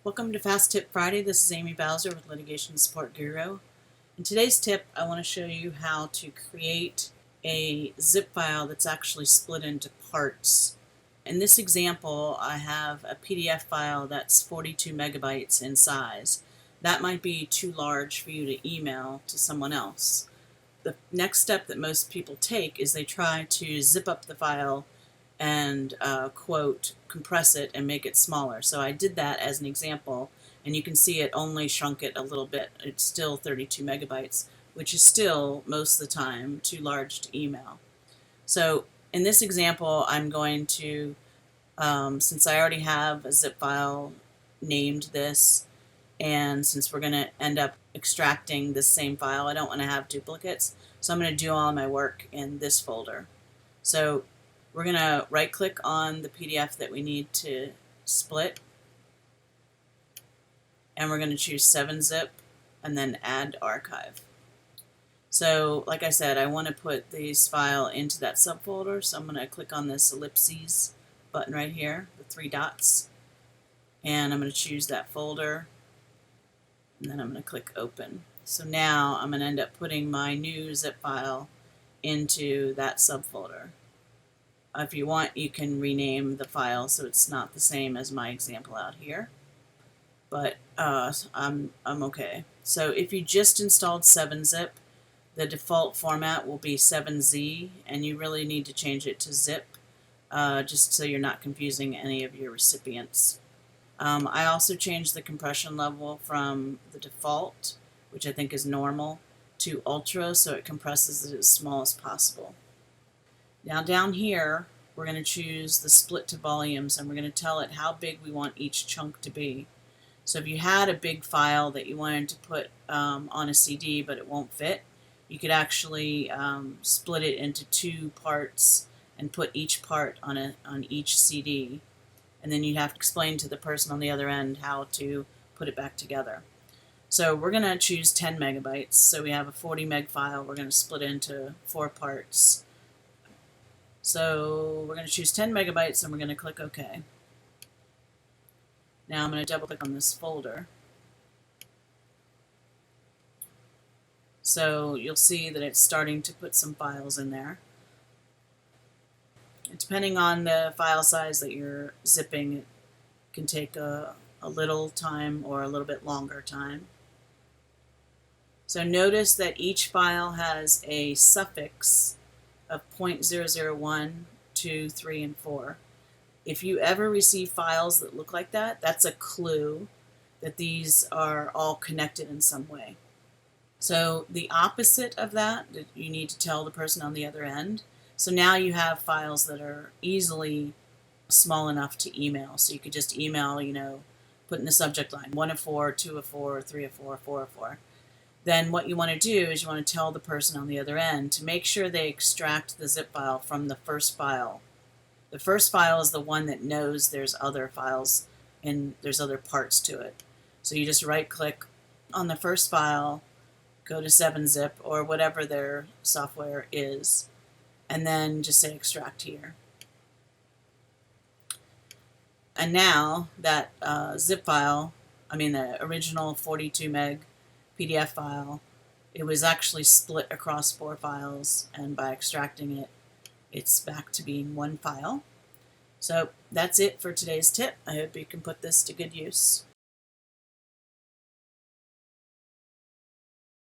Welcome to Fast Tip Friday. This is Amy Bowser with Litigation Support Guru. In today's tip, I want to show you how to create a zip file that's actually split into parts. In this example, I have a PDF file that's 42 megabytes in size. That might be too large for you to email to someone else. The next step that most people take is they try to zip up the file and quote, compress it and make it smaller. So I did that as an example, and you can see it only shrunk it a little bit. It's still 32 megabytes, which is still, most of the time, too large to email. So in this example, I'm going to, since I already have a zip file named this, and since we're going to end up extracting this same file, I don't want to have duplicates, so I'm going to do all my work in this folder. So we're going to right-click on the PDF that we need to split, and we're going to choose 7-zip and then Add Archive. So, like I said, I want to put this file into that subfolder, so I'm going to click on this ellipses button right here, the 3 dots, and I'm going to choose that folder, and then I'm going to click Open. So now I'm going to end up putting my new zip file into that subfolder. If you want, you can rename the file so it's not the same as my example out here, but I'm okay. So if you just installed 7-zip, the default format will be 7Z, and you really need to change it to zip, just so you're not confusing any of your recipients. I also changed the compression level from the default, which I think is normal, to ultra, so it compresses it as small as possible. Now down here, we're going to choose the split to volumes, and we're going to tell it how big we want each chunk to be. So if you had a big file that you wanted to put on a CD but it won't fit, you could actually split it into 2 parts and put each part on each CD. And then you'd have to explain to the person on the other end how to put it back together. So we're going to choose 10 megabytes. So we have a 40 meg file. We're going to split into 4 parts. So we're going to choose 10 megabytes and we're going to click OK. Now I'm going to double click on this folder. So you'll see that it's starting to put some files in there. And depending on the file size that you're zipping, it can take a little time or a little bit longer time. So notice that each file has a suffix of 0.001, 2, 3, and 4. If you ever receive files that look like that, that's a clue that these are all connected in some way. So the opposite of that you need to tell the person on the other end. So now you have files that are easily small enough to email. So you could just email, put in the subject line 1 of 4, 2 of 4, 3 of 4, 4 of 4. Then what you want to do is you want to tell the person on the other end to make sure they extract the zip file from the first file. The first file is the one that knows there's other files and there's other parts to it. So you just right-click on the first file, go to 7-zip or whatever their software is, and then just say extract here. And now that zip file, the original 42 meg PDF file, it was actually split across 4 files, and by extracting it, it's back to being 1 file. So that's it for today's tip. I hope you can put this to good use.